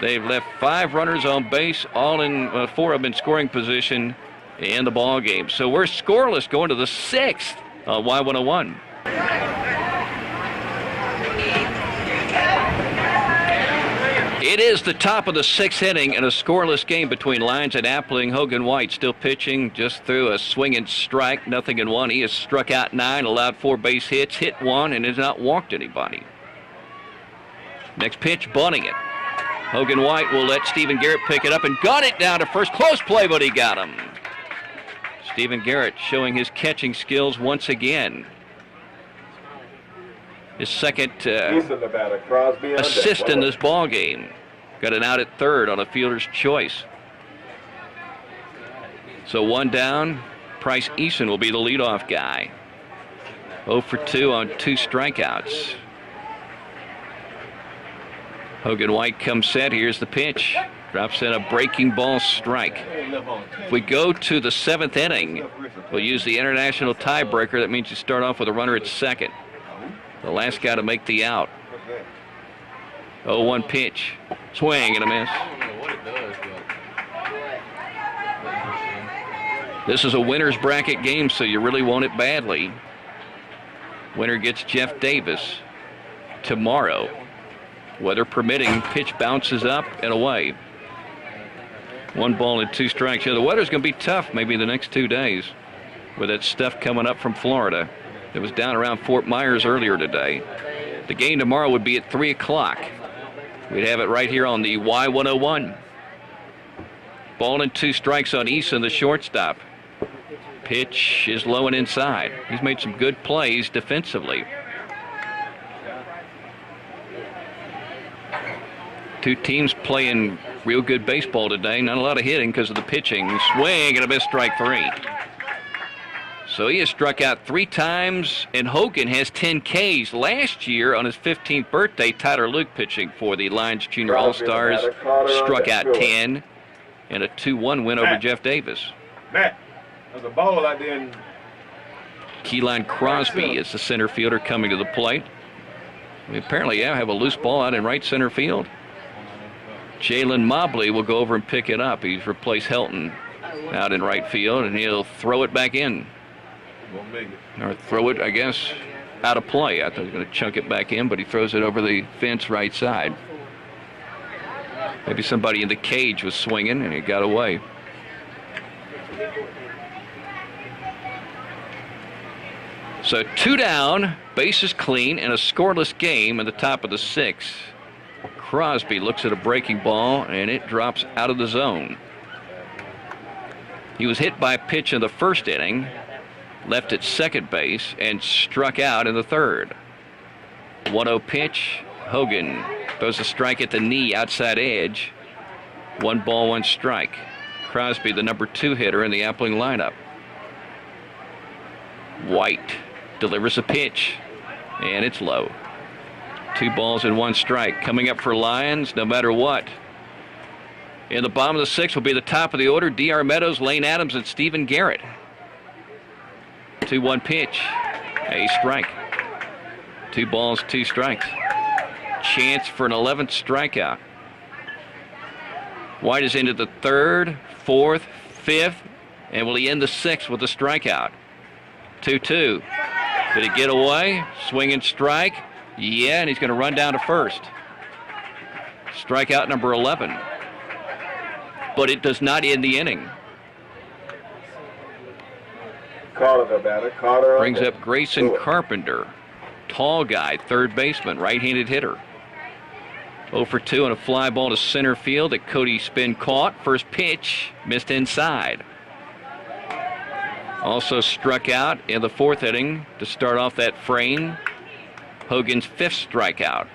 They've left 5 runners on base, all in 4 of them in scoring position in the ball game. So we're scoreless going to the 6th on Y101. It is the top of the 6th inning in a scoreless game between Lions and Appling. Hogan White still pitching, just threw a swing and strike, 0-1. He has struck out 9, allowed 4 base hits, hit 1, and has not walked anybody. Next pitch, bunting it. Hogan White will let Stephen Garrett pick it up and got it down to first. Close play, but he got him. Stephen Garrett showing his catching skills once again. His second assist in this ball game. Got an out at third on a fielder's choice. So 1 down. Bryce Eason will be the leadoff guy. 0 for 2 on 2 strikeouts. Hogan White comes set. Here's the pitch. Drops in a breaking ball strike. If we go to the 7th inning, we'll use the international tiebreaker. That means you start off with a runner at second. The last guy to make the out. 0-1 pitch. Swing and a miss. This is a winner's bracket game, so you really want it badly. Winner gets Jeff Davis tomorrow. Weather permitting, pitch bounces up and away. 1 ball and 2 strikes. The weather's going to be tough maybe the next 2 days with that stuff coming up from Florida. It was down around Fort Myers earlier today. The game tomorrow would be at 3 o'clock. We'd have it right here on the Y101. Ball and 2 strikes on Eason, the shortstop. Pitch is low and inside. He's made some good plays defensively. 2 teams playing real good baseball today. Not a lot of hitting because of the pitching. Swing and a miss, strike 3. So he has struck out 3 times, and Hogan has 10 Ks. Last year, on his 15th birthday, Tyler Luke pitching for the Lions Junior All-Stars, struck out 10, and a 2-1 win over Jeff Davis. Matt, there's a ball out there. Keyline Crosby is the center fielder coming to the plate. We apparently have a loose ball out in right center field. Jalen Mobley will go over and pick it up. He's replaced Helton out in right field, and he'll throw it back in. Or throw it, I guess, out of play. I thought he was going to chunk it back in, but he throws it over the fence right side. Maybe somebody in the cage was swinging and it got away. So 2 down, bases clean, and a scoreless game in the top of the 6th. Crosby looks at a breaking ball, and it drops out of the zone. He was hit by a pitch in the first inning, left at second base, and struck out in the third. 1-0 pitch. Hogan throws a strike at the knee, outside edge. 1 ball, 1 strike. Crosby, the number 2 hitter in the Appling lineup. White delivers a pitch, and it's low. 2 balls and 1 strike. Coming up for Lyons, no matter what. In the bottom of the 6th will be the top of the order. D.R. Meadows, Lane Adams, and Stephen Garrett. 2-1 pitch. A strike. 2 balls, 2 strikes. Chance for an 11th strikeout. White is into the 3rd, 4th, 5th, and will he end the 6th with a strikeout? 2-2. Did it get away? Swing and strike. Yeah, and he's going to run down to first. Strikeout number 11. But it does not end the inning. Carter, the batter. Carter brings up Grayson Carpenter. Tall guy, third baseman, right-handed hitter. 0 for 2 and a fly ball to center field that Cody Spinn caught. First pitch, missed inside. Also struck out in the 4th inning to start off that frame. Hogan's 5th strikeout.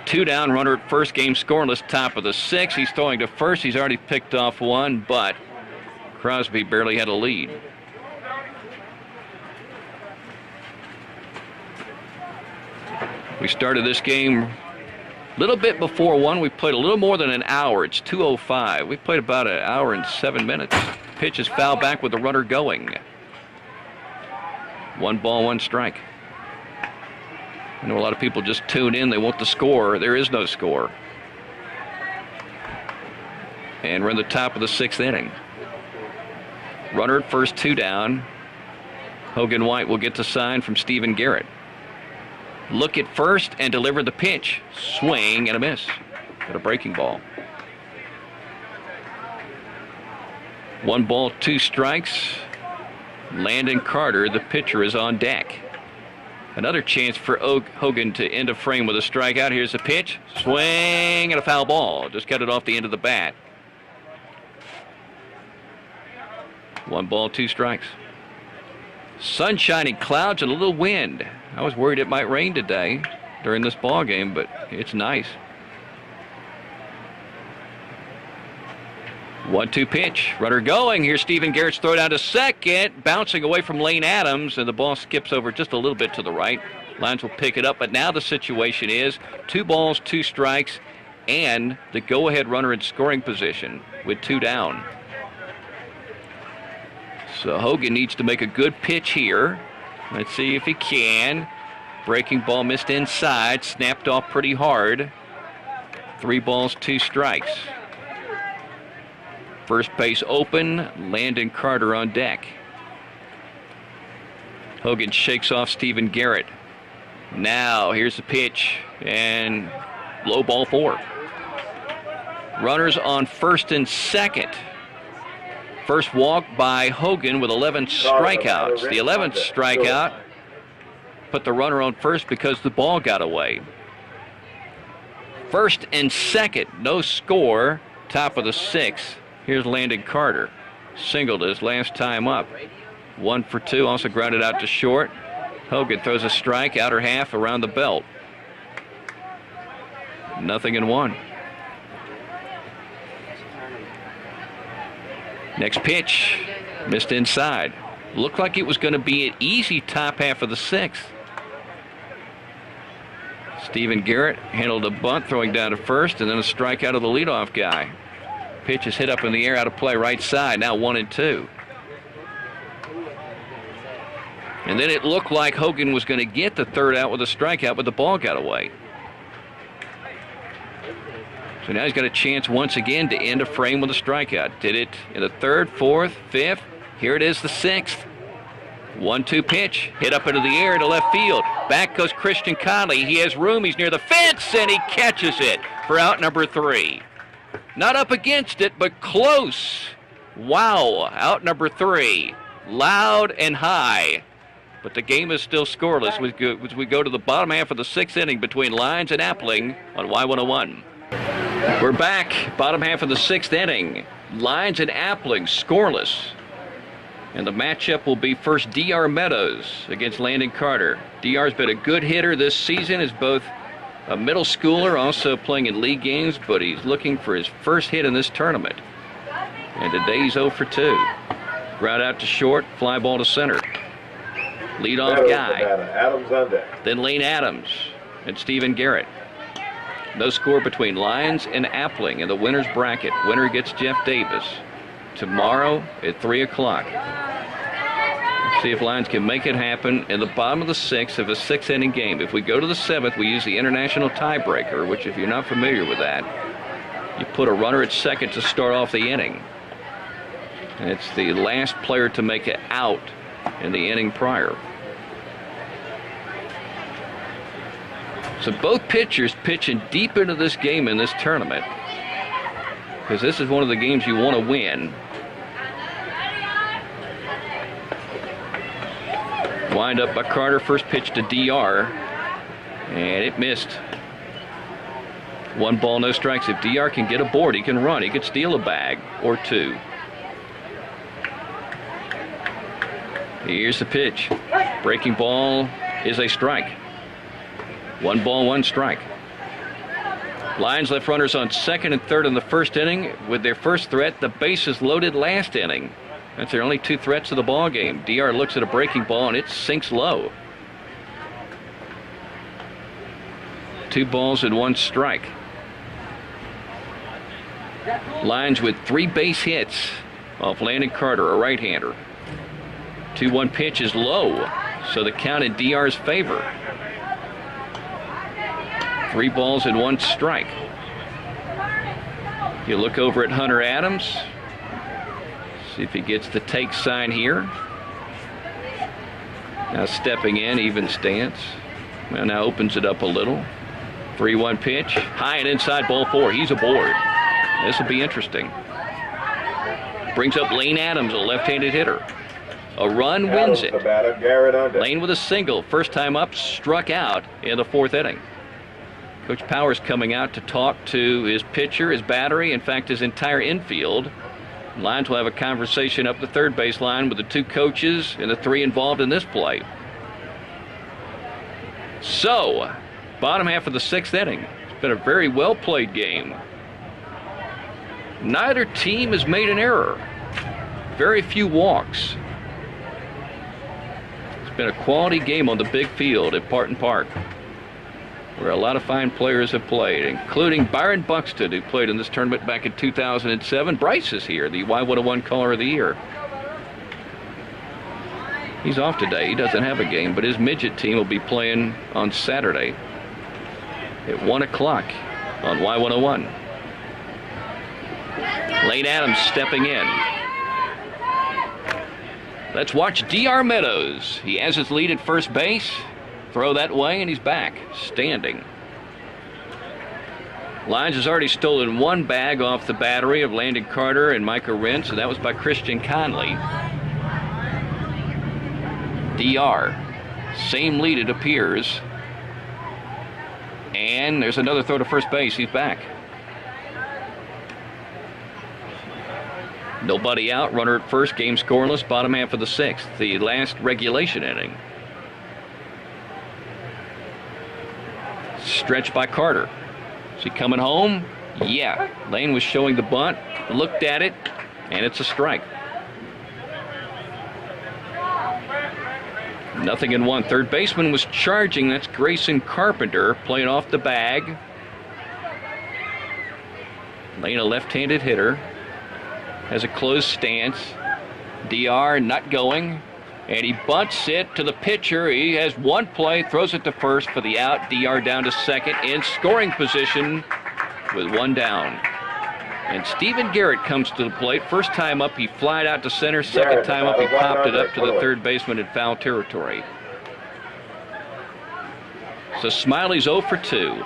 2 down, runner at first, game scoreless, top of the 6th. He's throwing to first. He's already picked off 1, but Crosby barely had a lead. We started this game a little bit before 1. We played a little more than an hour. It's 2:05. We played about an hour and 7 minutes. Pitch is foul back with the runner going. 1 ball, 1 strike. I know a lot of people just tune in. They want the score. There is no score. And we're in the top of the 6th inning. Runner at first, 2 down. Hogan White will get the sign from Stephen Garrett. Look at first and deliver the pitch. Swing and a miss. Got a breaking ball. 1 ball, 2 strikes. Landon Carter, the pitcher, is on deck. Another chance for Hogan to end a frame with a strikeout. Here's the pitch. Swing and a foul ball. Just got it off the end of the bat. 1 ball, 2 strikes. Sunshine and clouds and a little wind. I was worried it might rain today during this ball game, but it's nice. 1-2 pitch. Runner going. Here's Stephen Garrett's throw down to second. Bouncing away from Lane Adams, and the ball skips over just a little bit to the right. Lyons will pick it up, but now the situation is 2 balls, 2 strikes, and the go-ahead runner in scoring position with 2 down. So Hogan needs to make a good pitch here. Let's see if he can. Breaking ball missed inside. Snapped off pretty hard. 3 balls, 2 strikes. First base open. Landon Carter on deck. Hogan shakes off Stephen Garrett. Now here's the pitch. And low ball 4. Runners on first and second. First walk by Hogan with 11 strikeouts. The 11th strikeout put the runner on first because the ball got away. First and second, no score. Top of the 6th. Here's Landon Carter. Singled his last time up. 1 for 2, also grounded out to short. Hogan throws a strike, outer half around the belt. 0-1. Next pitch, missed inside. Looked like it was going to be an easy top half of the 6th. Stephen Garrett handled a bunt, throwing down to first, and then a strikeout of the leadoff guy. Pitch is hit up in the air, out of play, right side. Now 1-2. And then it looked like Hogan was going to get the 3rd out with a strikeout, but the ball got away. So now he's got a chance once again to end a frame with a strikeout. Did it in the 3rd, 4th, 5th. Here it is, the 6th. 1-2 pitch, hit up into the air to left field. Back goes Christian Conley. He has room. He's near the fence, and he catches it for out number 3. Not up against it, but close. Wow, out number 3. Loud and high. But the game is still scoreless as we go to the bottom half of the 6th inning between Lyons and Appling on Y101. We're back, bottom half of the 6th inning. Lyons and Appling scoreless. And the matchup will be first DR Meadows against Landon Carter. DR's been a good hitter this season, is both a middle schooler, also playing in league games, but he's looking for his first hit in this tournament. And today he's 0 for 2. Ground out to short, fly ball to center. Leadoff guy. Adams on deck. Then Lane Adams and Stephen Garrett. No score between Lyons and Appling in the winner's bracket. Winner gets Jeff Davis tomorrow at 3 o'clock. Let's see if Lyons can make it happen in the bottom of the 6th of a 6-inning game. If we go to the 7th, we use the international tiebreaker, which if you're not familiar with that, you put a runner at second to start off the inning. And it's the last player to make it out in the inning prior. So both pitchers pitching deep into this game in this tournament, because this is one of the games you want to win. Wind up by Carter, first pitch to DR, and it missed. 1 ball, no strikes. If DR can get aboard, he can run. He could steal a bag or 2. Here's the pitch. Breaking ball is a strike. 1 ball, 1 strike. Lyons left runners on second and third in the first inning with their first threat, the bases loaded last inning. That's their only 2 threats of the ball game. DR looks at a breaking ball and it sinks low. 2 balls and 1 strike. Lyons with 3 base hits off Landon Carter, a right-hander. 2-1 pitch is low, so the count in DR's favor. 3 balls and 1 strike. You look over at Hunter Adams. See if he gets the take sign here. Now stepping in, even stance. Well, now opens it up a little. 3-1 pitch. High and inside, ball 4. He's aboard. This will be interesting. Brings up Lane Adams, a left-handed hitter. A run wins it. Lane with a single. First time up, struck out in the 4th inning. Coach Powers coming out to talk to his pitcher, his battery, in fact, his entire infield. Lyons will have a conversation up the third base line with the 2 coaches and the 3 involved in this play. So, bottom half of the 6th inning. It's been a very well-played game. Neither team has made an error. Very few walks. It's been a quality game on the big field at Partin Park, where a lot of fine players have played, including Byron Buxton, who played in this tournament back in 2007. Bryce is here, the Y101 Caller of the Year. He's off today. He doesn't have a game, but his midget team will be playing on Saturday at 1 o'clock on Y101. Lane Adams stepping in. Let's watch DR Meadows. He has his lead at first base. Throw that way, and he's back, standing. Lyons has already stolen 1 bag off the battery of Landon Carter and Micah Rentz, and that was by Christian Conley. DR, same lead it appears. And there's another throw to first base. He's back. Nobody out, runner at first, game scoreless, bottom half of the 6th, the last regulation inning. Stretched by Carter. Is he coming home? Yeah. Lane was showing the bunt, looked at it, and it's a strike. 0-1. Third baseman was charging. That's Grayson Carpenter playing off the bag. Lane, a left-handed hitter, has a closed stance. DR not going. And he bunts it to the pitcher. He has 1 play, throws it to first for the out. DR down to second in scoring position with 1 down. And Stephen Garrett comes to the plate. First time up, he flied out to center. Second time up, he popped it up to the third baseman in foul territory. So Smiley's 0 for 2.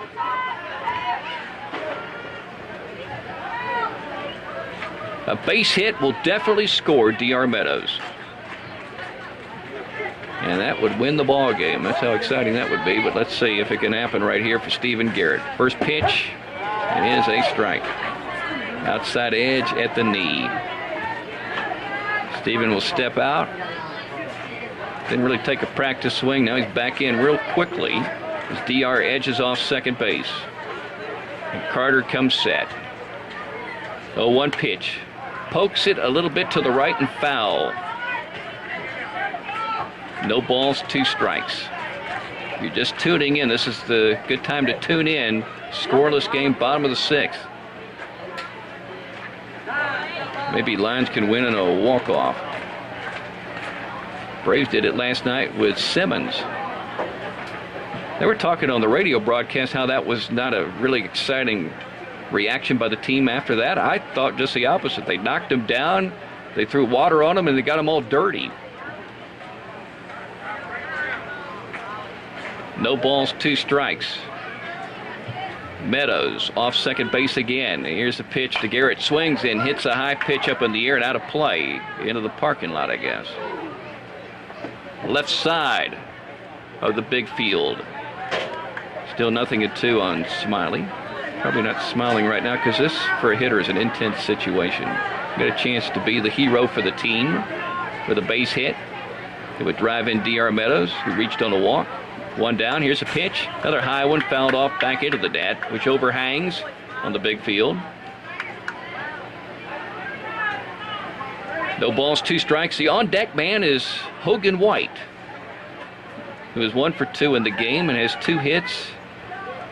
A base hit will definitely score D.R. Meadows. And that would win the ball game. That's how exciting that would be. But let's see if it can happen right here for Stephen Garrett. First pitch, it is a strike. Outside edge at the knee. Stephen will step out. Didn't really take a practice swing. Now he's back in real quickly as DR edges off second base. And Carter comes set. 0-1 pitch. Pokes it a little bit to the right and foul. No balls, 2 strikes. If you're just tuning in, this is the good time to tune in. Scoreless game, bottom of the 6th. Maybe Lyons can win in a walk-off. Braves did it last night with Simmons. They were talking on the radio broadcast how that was not a really exciting reaction by the team after that. I thought just the opposite. They knocked him down, they threw water on him, and they got him all dirty. No balls, 2 strikes. Meadows off second base again. Here's the pitch to Garrett. Swings and hits a high pitch up in the air and out of play. Into the parking lot, I guess. Left side of the big field. Still 0-2 on Smiley. Probably not smiling right now because this, for a hitter, is an intense situation. Got a chance to be the hero for the team with a base hit. It would drive in D.R. Meadows, who reached on a walk. 1 down. Here's a pitch. Another high one, fouled off back into the net, which overhangs on the big field. No balls, 2 strikes. The on-deck man is Hogan White, who is 1 for 2 in the game and has 2 hits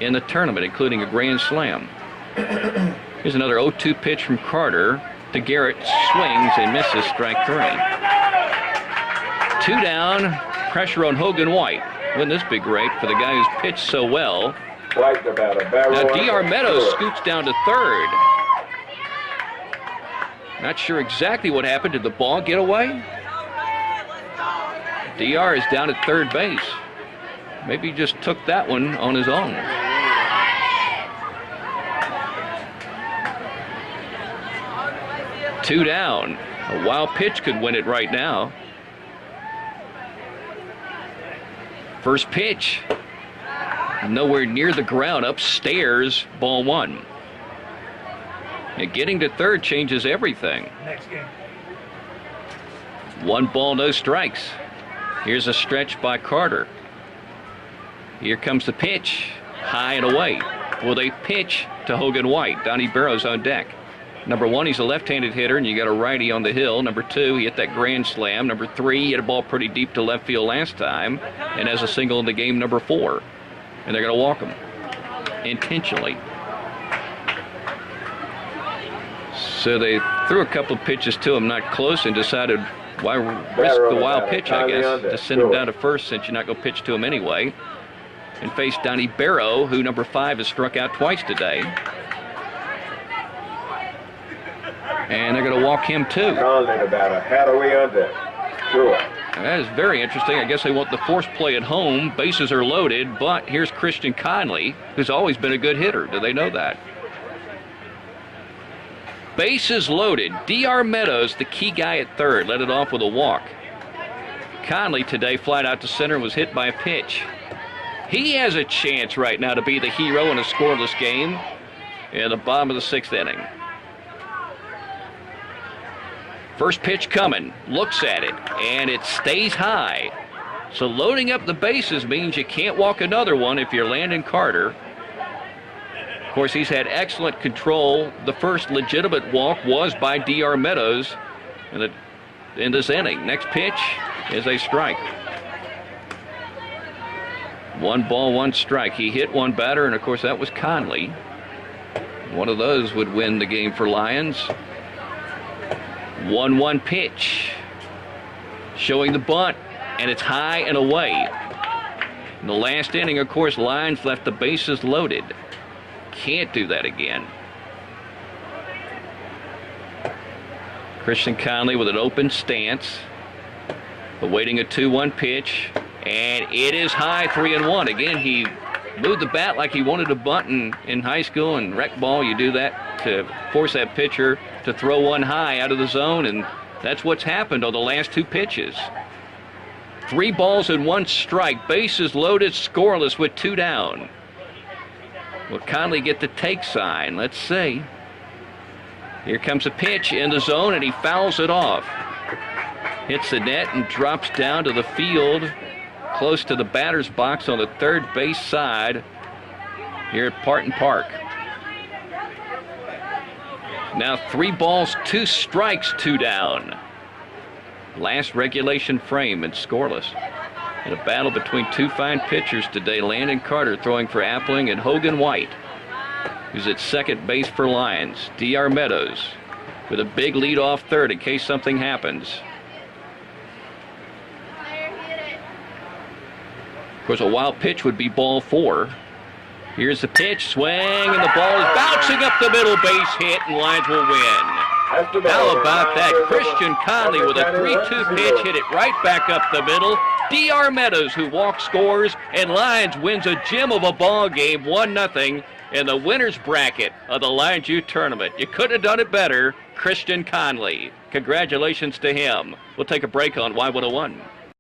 in the tournament, including a grand slam. Here's another 0-2 pitch from Carter to Garrett. Swings and misses, strike 3. 2 down. Pressure on Hogan White. Wouldn't this be great for the guy who's pitched so well? White the batter. Barrow. Now D.R. Meadows scoots down to third. Not sure exactly what happened. Did the ball get away? D.R. is down at third base. Maybe he just took that one on his own. Two down. A wild pitch could win it right now. First pitch, nowhere near the ground, upstairs, ball 1. And getting to third changes everything. Next game. 1 ball, no strikes. Here's a stretch by Carter. Here comes the pitch, high and away. Will they pitch to Hogan White? Donnie Barrow's on deck. Number 1, he's a left-handed hitter, and you got a righty on the hill. Number 2, he hit that grand slam. Number 3, he hit a ball pretty deep to left field last time, and has a single in the game, number 4. And they're going to walk him intentionally. So they threw a couple of pitches to him, not close, and decided, why risk the wild pitch, I guess, to send him down to first since you're not going to pitch to him anyway. And face Donnie Barrow, who, number 5, has struck out twice today. And they're going to walk him too. Conley the batter. Hadaway under. Sure. That is very interesting. I guess they want the force play at home. Bases are loaded, but here's Christian Conley, who's always been a good hitter. Do they know that? Bases loaded. D.R. Meadows, the key guy at third, led it off with a walk. Conley today flied out to center and was hit by a pitch. He has a chance right now to be the hero in a scoreless game in the bottom of the 6th inning. First pitch coming, looks at it, and it stays high. So loading up the bases means you can't walk another one if you're Landon Carter. Of course, he's had excellent control. The first legitimate walk was by D.R. Meadows in this inning. Next pitch is a strike. 1 ball, 1 strike. He hit 1 batter, and of course that was Conley. One of those would win the game for Lyons. 1-1 pitch, showing the bunt, and it's high and away. In the last inning, of course, Lyons left the bases loaded. Can't do that again. Christian Conley with an open stance, awaiting a 2-1 pitch, and it is high, 3-1. Again, he moved the bat like he wanted to bunt in high school, and rec ball, you do that to force that pitcher to throw one high out of the zone, and that's what's happened on the last 2 pitches. 3 balls and 1 strike, bases loaded, scoreless with 2 down. Will Conley get the take sign? Let's see. Here comes a pitch in the zone, and he fouls it off. Hits the net and drops down to the field, close to the batter's box on the third base side here at Partin Park. Now 3 balls, 2 strikes, 2 down. Last regulation frame and scoreless. In a battle between 2 fine pitchers today, Landon Carter throwing for Appling and Hogan White, who's at second base for Lyons. D.R. Meadows with a big lead-off third in case something happens. Of course, a wild pitch would be ball 4. Here's the pitch, swing, and the ball is bouncing up the middle, base hit, and Lyons will win. How about that? Christian Conley with a 3-2 pitch, hit it right back up the middle. D.R. Meadows, who walks, scores, and Lyons wins a gem of a ball game, 1-0 in the winner's bracket of the Lyons Youth Tournament. You couldn't have done it better, Christian Conley. Congratulations to him. We'll take a break on Y101.